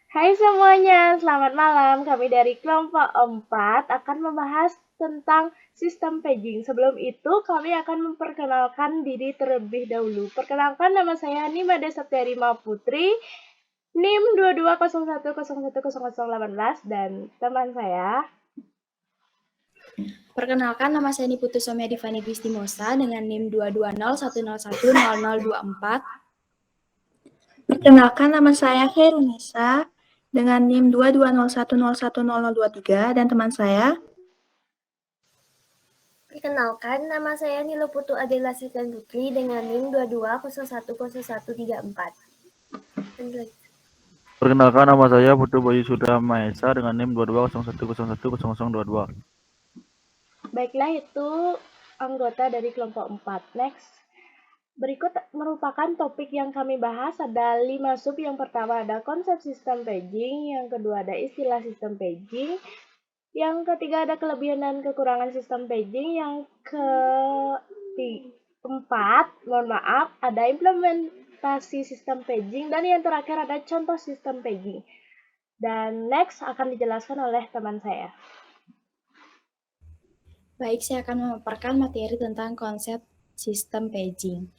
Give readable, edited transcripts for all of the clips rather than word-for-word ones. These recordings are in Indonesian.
Hai semuanya, selamat malam. Kami dari kelompok 4 akan membahas tentang sistem paging. Sebelum itu, kami akan memperkenalkan diri terlebih dahulu. Perkenalkan, nama saya Nimade Septiarima Putri, NIM 2201010018 dan teman saya. Perkenalkan, nama saya Niputu Somya Divani Gwistimosa dengan NIM 22010100024. Perkenalkan, nama saya Khairunisa dengan NIM 2201010023 dan teman saya. Perkenalkan, nama saya Nilo Putu Adela Sitian Putri dengan NIM 22010134. Perkenalkan, nama saya Putu Bayu Suda Mahesa dengan NIM 2201010022. Baiklah, itu anggota dari kelompok 4. Next. Berikut merupakan topik yang kami bahas, ada 5 sub. Yang pertama ada konsep sistem paging, yang kedua ada istilah sistem paging, yang ketiga ada kelebihan dan kekurangan sistem paging, yang keempat, ada implementasi sistem paging, dan yang terakhir ada contoh sistem paging. Dan next akan dijelaskan oleh teman saya. Baik, saya akan memaparkan materi tentang konsep sistem paging.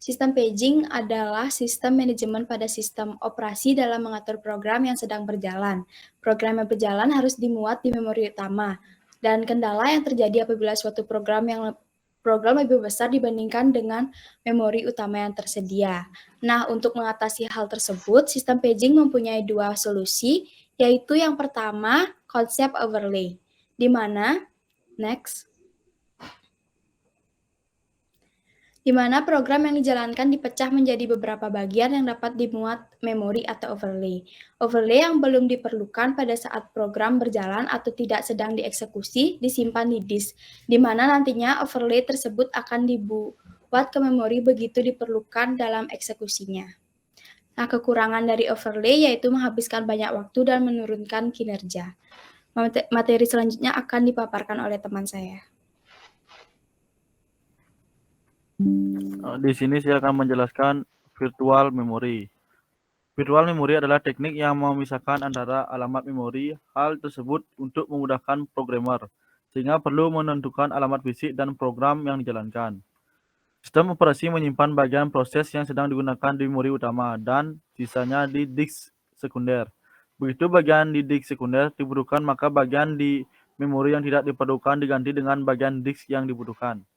Sistem paging adalah sistem manajemen pada sistem operasi dalam mengatur program yang sedang berjalan. Program yang berjalan harus dimuat di memori utama, dan kendala yang terjadi apabila suatu program lebih besar dibandingkan dengan memori utama yang tersedia. Nah, untuk mengatasi hal tersebut, sistem paging mempunyai dua solusi, yaitu yang pertama, konsep overlay, di mana program yang dijalankan dipecah menjadi beberapa bagian yang dapat dimuat memori atau overlay. Overlay yang belum diperlukan pada saat program berjalan atau tidak sedang dieksekusi disimpan di disk, di mana nantinya overlay tersebut akan dibuat ke memori begitu diperlukan dalam eksekusinya. Nah, kekurangan dari overlay yaitu menghabiskan banyak waktu dan menurunkan kinerja. Materi selanjutnya akan dipaparkan oleh teman saya. Di sini saya akan menjelaskan virtual memory. Virtual memory adalah teknik yang memisahkan antara alamat memori. Hal tersebut untuk memudahkan programmer, sehingga perlu menentukan alamat fisik dan program yang dijalankan. Sistem operasi menyimpan bagian proses yang sedang digunakan di memori utama dan sisanya di disk sekunder. Begitu bagian di disk sekunder dibutuhkan, maka bagian di memori yang tidak diperlukan diganti dengan bagian disk yang dibutuhkan.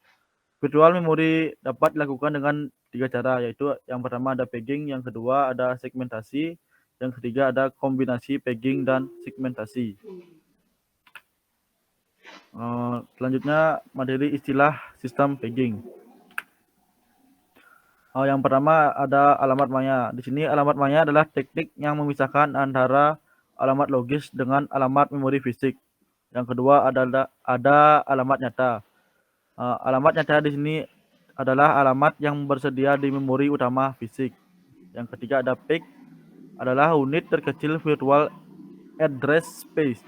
Virtual memory dapat dilakukan dengan 3 cara, yaitu yang pertama ada paging, yang kedua ada segmentasi, yang ketiga ada kombinasi paging dan segmentasi. Selanjutnya materi istilah sistem paging. Yang pertama ada alamat maya. Di sini alamat maya adalah teknik yang memisahkan antara alamat logis dengan alamat memori fisik. Yang kedua ada alamat nyata. Alamat nyata di sini adalah alamat yang bersedia di memori utama fisik. Yang ketiga ada PIC, adalah unit terkecil virtual address space.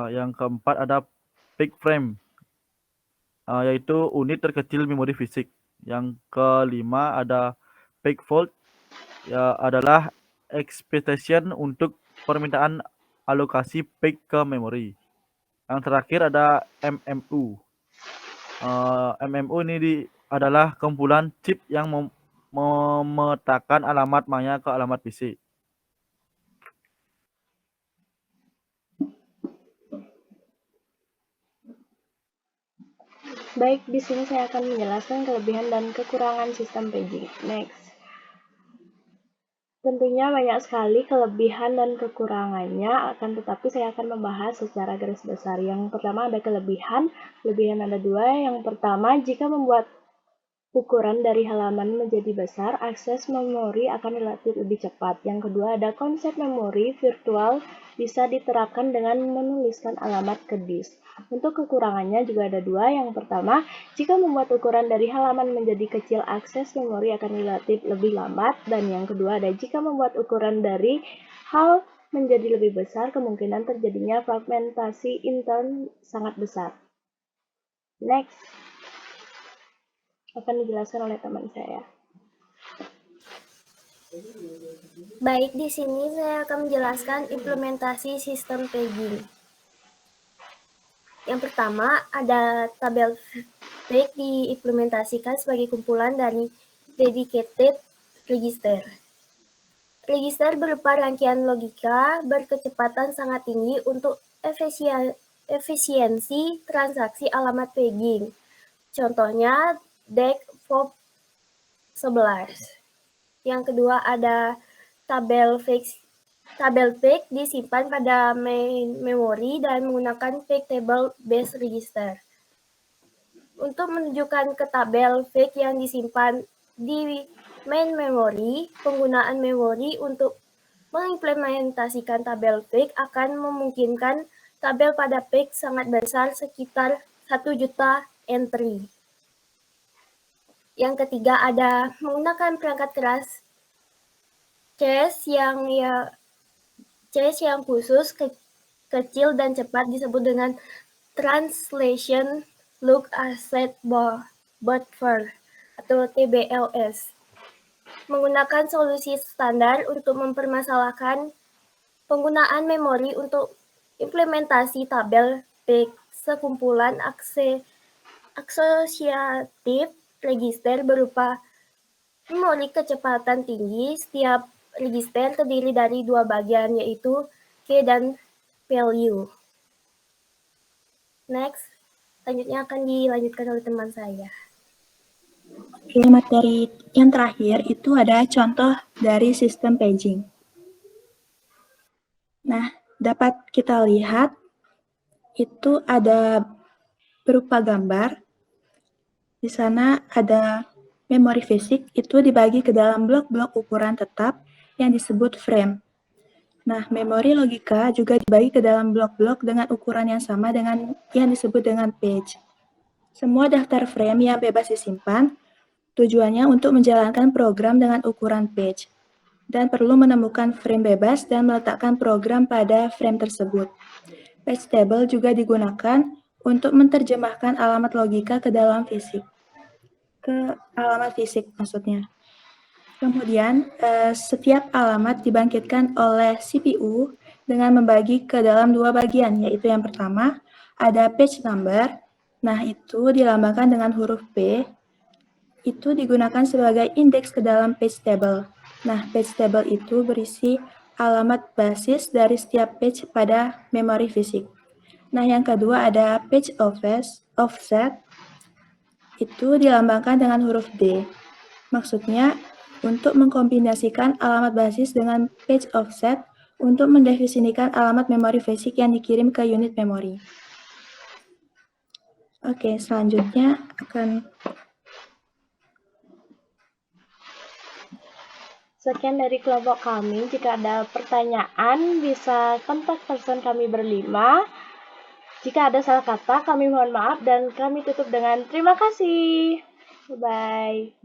Yang keempat ada PIC frame, yaitu unit terkecil memori fisik. Yang kelima ada PIC fault, ya adalah expectation untuk permintaan alokasi PIC ke memori. Yang terakhir ada MMU. MMU ini adalah kumpulan chip yang memetakan alamat maya ke alamat fisik. Baik, di sini saya akan menjelaskan kelebihan dan kekurangan sistem paging. Next. Tentunya banyak sekali kelebihan dan kekurangannya, akan tetapi saya akan membahas secara garis besar. Yang pertama ada kelebihan ada dua. Yang pertama, jika membuat ukuran dari halaman menjadi besar, akses memori akan relatif lebih cepat. Yang kedua ada konsep memori virtual bisa diterapkan dengan menuliskan alamat ke disk. Untuk kekurangannya juga ada dua. Yang pertama, jika membuat ukuran dari halaman menjadi kecil, akses memori akan relatif lebih lambat. Dan yang kedua ada jika membuat ukuran dari hal menjadi lebih besar, kemungkinan terjadinya fragmentasi intern sangat besar. Next. Akan dijelaskan oleh teman saya. Baik, di sini saya akan menjelaskan implementasi sistem paging. Yang pertama, ada tabel page diimplementasikan sebagai kumpulan dari dedicated register. Register berupa rangkaian logika berkecepatan sangat tinggi untuk efisiensi transaksi alamat paging. Contohnya DEC FOB 11. Yang kedua ada tabel page disimpan pada main memory dan menggunakan page table based register. Untuk menunjukkan ke tabel page yang disimpan di main memory, penggunaan memori untuk mengimplementasikan tabel page akan memungkinkan tabel pada page sangat besar, sekitar 1 juta entry. Yang ketiga ada menggunakan perangkat keras cache yang khusus, kecil dan cepat disebut dengan Translation Look Asset Buffer atau TBLS. Menggunakan solusi standar untuk mempermasalahkan penggunaan memori untuk implementasi tabel page, sekumpulan asosiatif register berupa memori kecepatan tinggi. Setiap register terdiri dari 2 bagian, yaitu key dan value. Next, selanjutnya akan dilanjutkan oleh teman saya. Oke, materi yang terakhir itu ada contoh dari sistem paging. Nah, dapat kita lihat itu ada berupa gambar. Di sana ada memori fisik itu dibagi ke dalam blok-blok ukuran tetap yang disebut frame. Nah, memori logika juga dibagi ke dalam blok-blok dengan ukuran yang sama dengan yang disebut dengan page. Semua daftar frame yang bebas disimpan tujuannya untuk menjalankan program dengan ukuran page, dan perlu menemukan frame bebas dan meletakkan program pada frame tersebut. Page table juga digunakan untuk menerjemahkan alamat logika ke dalam fisik. Maksudnya. Kemudian, setiap alamat dibangkitkan oleh CPU dengan membagi ke dalam 2 bagian, yaitu yang pertama ada page number. Nah, itu dilambangkan dengan huruf P. Itu digunakan sebagai indeks ke dalam page table. Nah, page table itu berisi alamat basis dari setiap page pada memori fisik. Nah, yang kedua ada page offset. Itu dilambangkan dengan huruf D. Maksudnya, untuk mengkombinasikan alamat basis dengan page offset untuk mendefinisikan alamat memori fisik yang dikirim ke unit memori. Oke, selanjutnya akan... Sekian dari kelompok kami. Jika ada pertanyaan, bisa kontak person kami berlima. Jika ada salah kata, kami mohon maaf dan kami tutup dengan terima kasih. Bye-bye.